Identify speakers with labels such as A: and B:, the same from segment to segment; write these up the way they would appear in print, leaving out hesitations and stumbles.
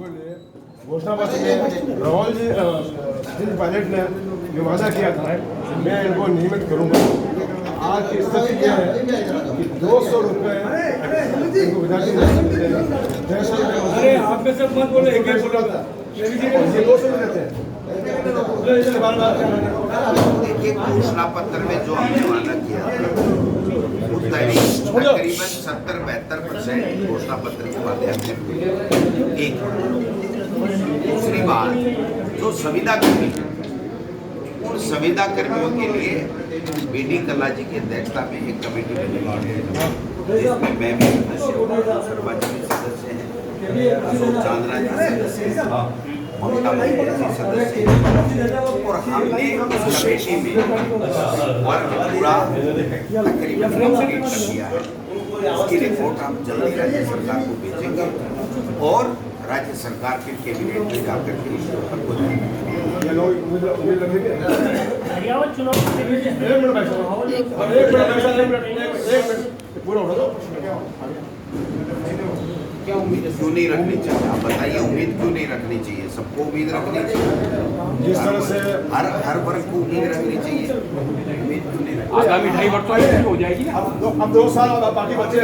A: लिए घोषणा पत्र में राहुल जी जिन पायलट ने जो वादा किया था मैं इनको नियमित करूंगा। आज की स्थिति यह है कि 200 रुपये इनको विद्यार्थी आप में सब मत बोले एक ये 200 देते हैं।
B: देखिए घोषणा पत्र में जो हमने वादा किया वो तकरीबन 70-72% घोषणा पत्र के वादे हमने पूरे। एक दूसरी बात जो संविदा कर्मी उन संविदा कर्मियों के लिए बीडी कल्ला जी की अध्यक्षता में एक कमेटी बनी है जिसमें मैं भी सदस्य हूँ, शर्मा जी भी सदस्य हैं, अशोक चांद्रा जी सदस्य हैं, ममता बनर्जी सदस्य हैं और हमने उस कमेटी में वर्ग पूरा तकरीबन कंप्लीट कर दिया है। उसकी रिपोर्ट हम जल्दी राज्य सरकार को भेजेंगे और राज्य सरकार के कैबिनेट में जाकर के इस पर को क्या उम्मीद क्यों नहीं रखनी चाहिए? आप बताइए उम्मीद क्यों नहीं रखनी चाहिए? सबको उम्मीद रखनी चाहिए,
A: जिस तरह से
B: हर वर्ग को उम्मीद रखनी चाहिए। उम्मीद क्यों नहीं रखनी?
C: आगामी 2.5 वर्षों में हो जाएगी।
A: अब 2 साल बाकी बचे,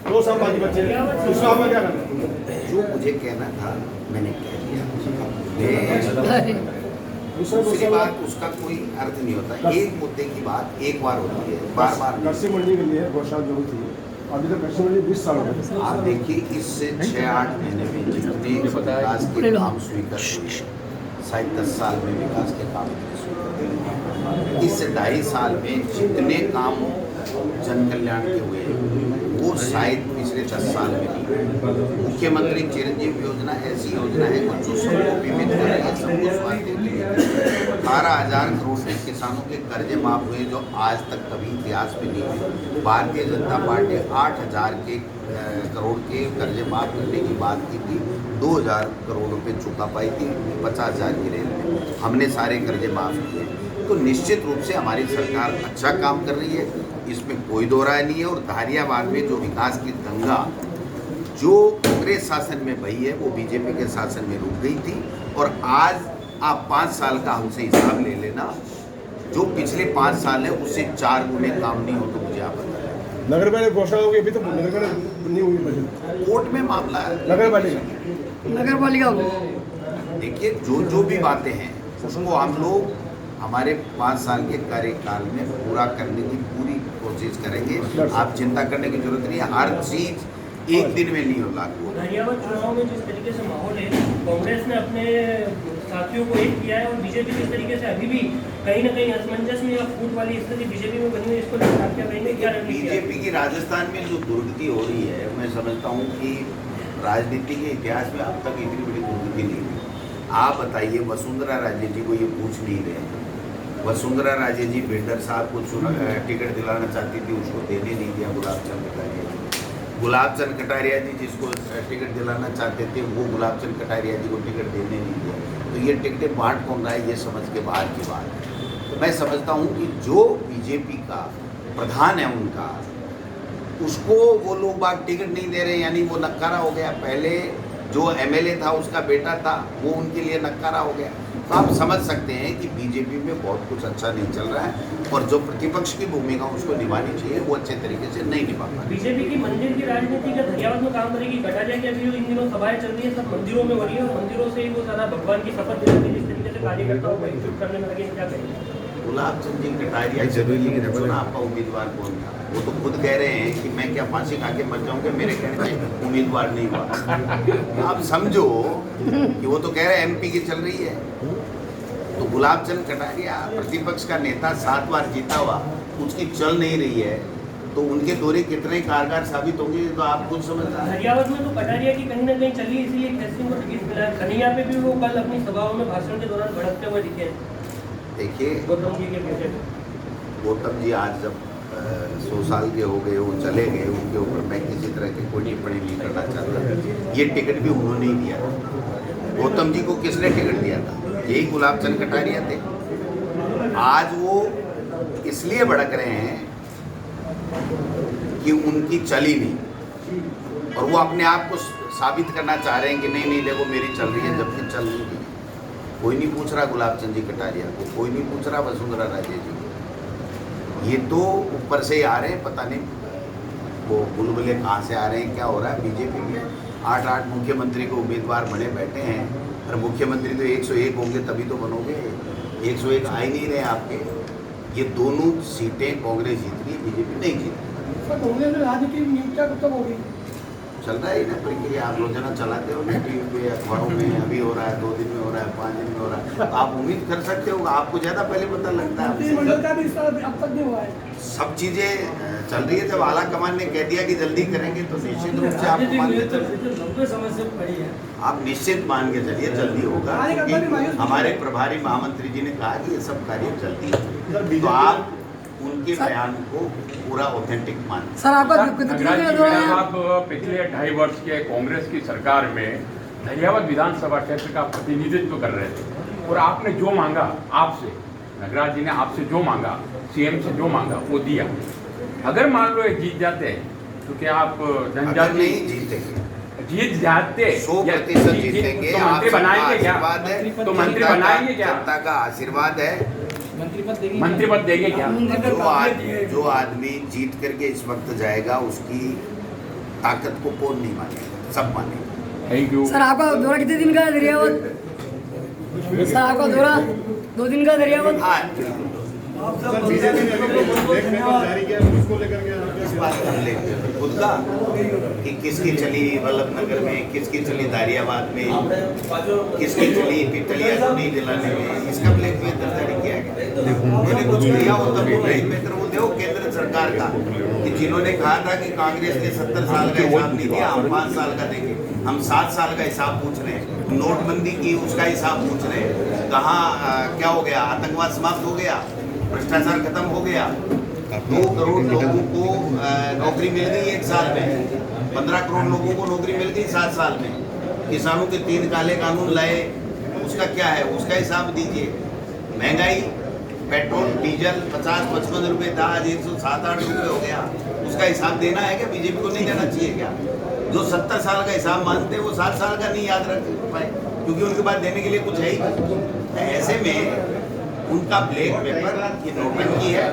A: 2 साल बाकी बचे, उसमें आपका क्या करना?
B: जो मुझे कहना था मैंने कह दिया। दूसरी बात उसका कोई अर्थ नहीं होता। एक मुद्दे की बात एक बार होती है, बार बार।
A: कृषि मंडी के लिए घोषणा जो थी अभी तक कृषि मंडी 20 साल हो गए।
B: आप देखिए इससे 6-8 महीने में जितने विकास के काम स्वीकार हुए, शायद 10 साल में विकास के काम स्वीकार, इस 2.5 साल में जितने काम जन कल्याण के हुए वो शायद पिछले 10 साल में नहीं। मुख्यमंत्री चिरंजीवी योजना ऐसी योजना है जो सबको बीमित कर रही है, सबको स्वास्थ्य देती है। 18,000 करोड़ से किसानों के कर्जे माफ हुए जो आज तक कभी इतिहास में नहीं हुए। भारतीय जनता पार्टी 8,000 करोड़ के कर्जे माफ करने की बात की थी, 2,000 करोड़ रुपए चुका पाई थी 50,000 की रेल में। हमने सारे कर्जे माफ किए। तो निश्चित रूप से हमारी सरकार अच्छा काम कर रही है, इसमें कोई दो राय नहीं है। और धारियाबाद में जो विकास की गंगा जो कांग्रेस शासन में बही है वो बीजेपी के शासन में रुक गई थी। और आज आप 5 साल का हमसे हिसाब ले लेना, जो पिछले 5 साल है उससे 4 गुने काम नहीं हो तो मुझे आप बताएं।
A: नगर पालिका घोषणा होगी अभी तो नगर पालिका नहीं हुई,
B: कोर्ट में मामला है।
A: नगर पालिका
B: देखिए जो भी बातें हैं उसको हम लोग हमारे 5 साल के कार्यकाल में पूरा करने की पूरी कोशिश करेंगे। आप चिंता करने की जरूरत नहीं है, हर चीज एक दिन में नहीं होगा।
D: धारियाबाद चुनाव में जिस तरीके से माहौल है, कांग्रेस ने अपने साथियों को एक किया है और बीजेपी जिस तरीके से अभी भी कहीं ना कहीं असमंजस में या फूट वाली स्थिति बीजेपी में बनी हुई है, इसको लेकर क्या कहेंगे? क्या
B: बीजेपी की राजस्थान में जो दुर्गति हो रही है, मैं समझता हूँ कि राजनीति के इतिहास में अब तक इतनी बड़ी दुर्गति नहीं हुई। आप बताइए, वसुंधरा राजे जी को ये पूछ नहीं रहे। वसुंधरा राजे जी बिल्डर साहब को टिकट दिलाना चाहती थी, उसको देने नहीं दिया गुलाबचंद कटारिया जी। गुलाबचंद कटारिया जी जिसको टिकट दिलाना चाहते थे वो गुलाबचंद कटारिया जी को टिकट देने नहीं दिया। तो ये टिकटें बांट कौन रहा है, ये समझ के बाहर की बात है। तो मैं समझता हूँ कि जो बीजेपी का प्रधान है उनका, उसको वो लोग बाग टिकट नहीं दे रहे, यानी वो नक्कारा हो गया। पहले जो एमएलए था उसका बेटा था, वो उनके लिए नक्कारा हो गया। तो आप समझ सकते हैं कि बीजेपी में बहुत कुछ अच्छा नहीं चल रहा है और जो प्रतिपक्ष की भूमिका उसको निभानी चाहिए वो अच्छे तरीके से नहीं निभा पा रही।
D: बीजेपी की मंदिर की राजनीति का धारियाबाद में काम करेगी। कटारिया की अभी इन दिनों सभाएं चल रही है, सब मंदिरों में हो रही है और मंदिरों से ही वो ज़्यादा भगवान की शपथ दिलाती है, जिस तरीके से कार्यकर्ताओं को एकजुट करने में लगे, क्या करेंगे?
B: गुलाबचंद जी कटारिया जरूरी है, आपका उम्मीदवार कौन था? वो तो खुद कह रहे हैं कि मैं क्या फांसी खा के मर जाऊंगा, मेरे कहने से उम्मीदवार नहीं हुआ। आप समझो कि वो तो कह रहे हैं एमपी की चल रही है। तो गुलाबचंद कटारिया प्रतिपक्ष का नेता 7 बार जीता हुआ, उसकी चल नहीं रही है, तो उनके दौरे कितने कारगर साबित होंगे तो आप खुद समझ रहे हैं।
D: धारियाबाद में तो कटारिया की कहीं ना कहीं चली, इसलिए कैसे को टिकट मिला है। कन्हैया पे भी वो कल अपनी सभाओं में भाषण के दौरान भड़कते हुए दिखे।
B: देखिए
D: गौतम जी के बेटे
B: गौतम जी आज जब 100 साल के हो गए, वो चले गए, उनके ऊपर मैं किसी तरह की कोई टिप्पणी नहीं करना चाहता। ये टिकट भी उन्होंने ही दिया था। गौतम जी को किसने टिकट दिया था? यही गुलाबचंद कटारिया थे। आज वो इसलिए भड़क रहे हैं कि उनकी चली नहीं और वो अपने आप को साबित करना चाह रहे हैं कि नहीं नहीं देखो मेरी चल रही है, जबकि चल रही है। कोई नहीं पूछ रहा गुलाब चंद जी कटारिया को, कोई नहीं पूछ रहा वसुंधरा राजे जी को। ये तो ऊपर से ही आ रहे हैं, पता नहीं वो बुलबुले कहाँ से आ रहे हैं, क्या हो रहा है। बीजेपी में 8 मुख्यमंत्री को उम्मीदवार बने बैठे हैं, और मुख्यमंत्री तो 101 होंगे तभी तो बनोगे। 101 आ ही नहीं रहे आपके। ये दोनों सीटें कांग्रेस जीत रही है, बीजेपी नहीं जीत रही।
C: कांग्रेस में राजनीति नियुक्तियां कब तक होगी?
B: चल रहा है ना प्रक्रिया, आलोचना चलाते हो टीवी पे, अखबारों में, अभी हो रहा है, 2 दिन में हो रहा है, 5 दिन में हो रहा है। तो आप उम्मीद कर सकते हो, आपको ज़्यादा पहले पता लगता है।
C: मंत्रिमंडल का भी इस तरह अब तक नहीं हुआ है।
B: सब चीज़ें चल रही है। जब आला कमान ने कह दिया कि जल्दी करेंगे तो निश्चित रूप से आप मान के चलिए,
D: समस्या पड़ी है।
B: आप निश्चित मान के चलिए जल्दी होगा, क्योंकि हमारे प्रभारी महामंत्री जी ने कहा कि ये सब कार्य जल्दी होंगे। तो आप उनके बयान को पूरा ऑथेंटिक माने।
C: सर आपका
E: नगराज जी, आप पिछले 2.5 वर्ष के कांग्रेस की सरकार में दरियावत विधानसभा क्षेत्र का प्रतिनिधित्व कर रहे थे, और आपने जो मांगा आपसे, नगराज जी ने आपसे जो मांगा, सीएम से जो मांगा वो दिया। अगर मान लो ये जीत जाते हैं तो क्या आप
B: अगर नहीं जीतेंगे,
E: जीत जाते
B: 100% जीतेंगे,
E: तो मंत्री बनाएंगे क्या? तो मंत्री बनाएंगे क्या?
B: जनता का आशीर्वाद है।
E: मंत्री पद देंगे क्या?
B: जो आदमी जीत करके इस वक्त जाएगा उसकी ताकत को कौन नहीं मानेगा, सब मानेगा।
E: Thank you.
C: सर आपका दौरा कितने दिन का है दरियावत? सर आपका दौरा 2 दिन का दरियावत?
B: हाँ,
A: बीजेपी ने अभी ब्लैक पेपर जारी किया, उसको लेकर के आप
B: इस बात कर लेते हैं खुद का कि किसकी चली वल्लभ नगर में, किसकी चली दारियाबाद में, किसकी चली पिटलिया को नहीं दिलाने में, इसका ब्लैक पेपर जारी किया गया। उन्होंने कुछ किया हो तब वो ब्लैक पेपर वो दो केंद्र सरकार का, कि जिन्होंने कहा था कि कांग्रेस ने 70 साल का हिसाब नहीं दिया, हम 5 साल का देंगे, हम 7 साल का हिसाब पूछ रहे हैं। नोटबंदी की उसका हिसाब पूछ रहे हैं, कहाँ क्या हो गया, आतंकवाद समाप्त हो गया, भ्रष्टाचार खत्म हो गया, 2 करोड़ लोगों को नौकरी मिल गई 1 साल में, 15 करोड़ लोगों को नौकरी मिल गई 7 साल में, किसानों के 3 काले कानून लाए, उसका क्या है, उसका हिसाब दीजिए। महंगाई, पेट्रोल डीजल 50-55 रुपये था, आज 107-8 रुपये हो गया, उसका हिसाब देना है क्या? बीजेपी को नहीं देना चाहिए क्या? जो 70 साल का हिसाब मानते हैं वो 7 साल का नहीं याद रख पाए, क्योंकि उनके पास देने के लिए कुछ है ही नहीं। ऐसे में उनका ब्लैक पेपर ये नोटंकी है।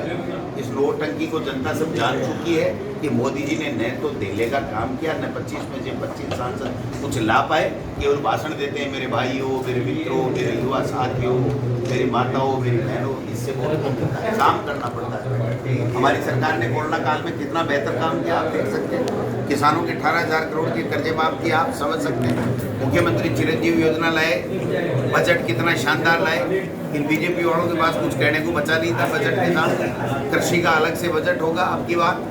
B: इस नोटंकी को जनता सब जान चुकी है कि मोदी जी ने न तो दिल्ली का काम किया, न 25 में से 25 सांसद कुछ ला पाए, केवल भाषण देते हैं, मेरे भाइयों, मेरे मित्रों, मेरे युवा साथियों, मेरी माताओं, मेरी बहनों। इससे बहुत काम करना पड़ता है। हमारी सरकार ने कोरोना काल में कितना बेहतर काम किया आप देख सकते हैं। किसानों के 18,000 करोड़ के कर्जे माफ किए, आप समझ सकते हैं। मुख्यमंत्री चिरंजीवी योजना लाए, बजट कितना शानदार लाए। इन बीजेपी वालों के पास कुछ कहने को बचा नहीं था बजट के साथ। कृषि का अलग से बजट होगा अब की बार,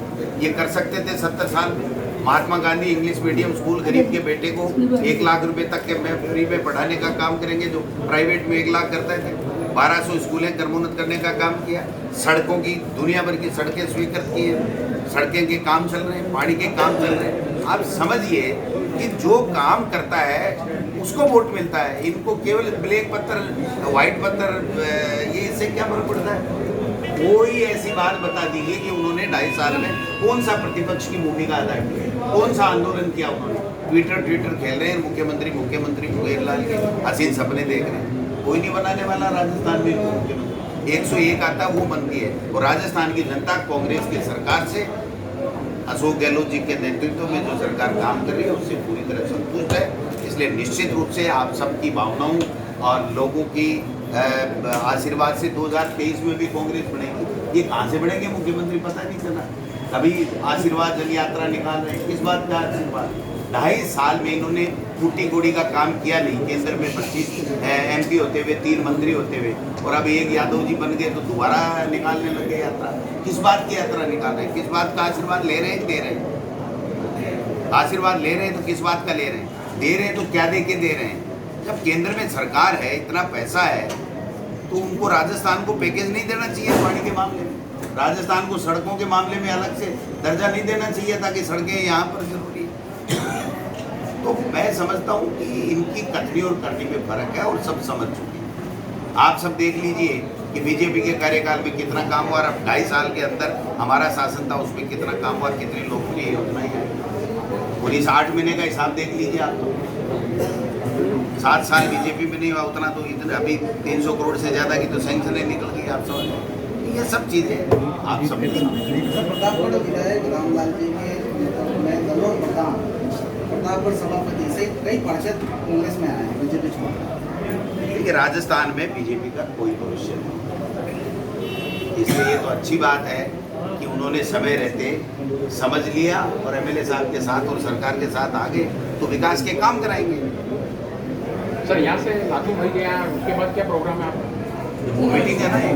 B: ये कर सकते थे 70 साल में। Mahatma Gandhi English medium school गरीब के बेटे को 1 लाख रुपए तक के में फ्री में पढ़ाने का काम करेंगे, जो प्राइवेट में 1 लाख करते थे। 1200 स्कूलें क्रमोन्नत करने का काम किया। सड़कों की दुनिया भर की सड़कें स्वीकृत की है, सड़कें के काम चल रहे हैं, पानी के काम चल रहे हैं। आप समझिए कि जो काम करता है उसको वोट मिलता है। इनको केवल ब्लैक पत्थर, व्हाइट पत्थर, ये इससे क्या फर्क पड़ता है? कोई ऐसी बात बता दीजिए कि उन्होंने 2.5 साल में कौन सा प्रतिपक्ष की भूमिका अदा की, कौन सा आंदोलन किया उन्होंने? ट्विटर खेल रहे हैं मुख्यमंत्री केजरीवाल के हसीन सपने देख रहे हैं। कोई नहीं बनाने वाला राजस्थान में मुख्यमंत्री। 101 आता वो बनती है। और राजस्थान की जनता कांग्रेस की सरकार से, अशोक गहलोत जी के नेतृत्व में जो सरकार काम कर रही है उससे पूरी तरह संतुष्ट है। इसलिए निश्चित रूप से आप सबकी भावनाओं और लोगों की आशीर्वाद से 2023 में भी कांग्रेस बढ़ेगी। ये कहाँ से बढ़ेंगे मुख्यमंत्री पता नहीं चला। कभी आशीर्वाद जन यात्रा निकाल रहे हैं, किस बात का आशीर्वाद? 2.5 साल में इन्होंने टूटी गोड़ी का काम किया नहीं। केंद्र में 25 MP होते हुए, 3 मंत्री होते हुए, और अब एक यादव जी बन गए तो दोबारा निकालने लगे यात्रा। किस बात की यात्रा निकाल रहे हैं? किस बात का आशीर्वाद ले रहे हैं? दे रहे हैं आशीर्वाद ले रहे हैं तो किस बात का ले रहे हैं? दे रहे हैं तो क्या दे के दे रहे हैं? जब केंद्र में सरकार है, इतना पैसा है, तो उनको राजस्थान को पैकेज नहीं देना चाहिए पानी के मामले में? राजस्थान को सड़कों के मामले में अलग से दर्जा नहीं देना चाहिए ताकि सड़कें यहाँ पर जरूरी है? तो मैं समझता हूँ कि इनकी कथनी और करनी में फर्क है और सब समझ चुके हैं। आप सब देख लीजिए कि बीजेपी के कार्यकाल में कितना काम हुआ, और अब 2.5 साल के अंदर हमारा शासन था उसमें कितना काम हुआ, कितनी लोकप्रिय योजनाएं आई। और इस 8 महीने का हिसाब देख लीजिए आप। 7 साल बीजेपी में नहीं हुआ उतना, तो इतने अभी 300 करोड़ से ज़्यादा की तो सैंक्शन निकल गई। आप समझ, ये सब चीज़ें आप सब
F: प्रतापगढ़ विधायक रामलाल जी के नेतृत्व में गलोर प्रधान, प्रतापगढ़ सभापति से कई पार्षद कांग्रेस में आए हैं, बीजेपी छोड़।
B: देखिए, राजस्थान में बीजेपी का कोई भविष्य नहीं, इसलिए ये तो अच्छी बात है कि उन्होंने समय रहते समझ लिया और एमएलए साहब के साथ और सरकार के साथ आगे तो विकास के काम कराएंगे।
E: सर यहाँ से लातूर भाई गया, उसके बाद क्या प्रोग्राम है आपका?
B: वो मीटिंग है ना।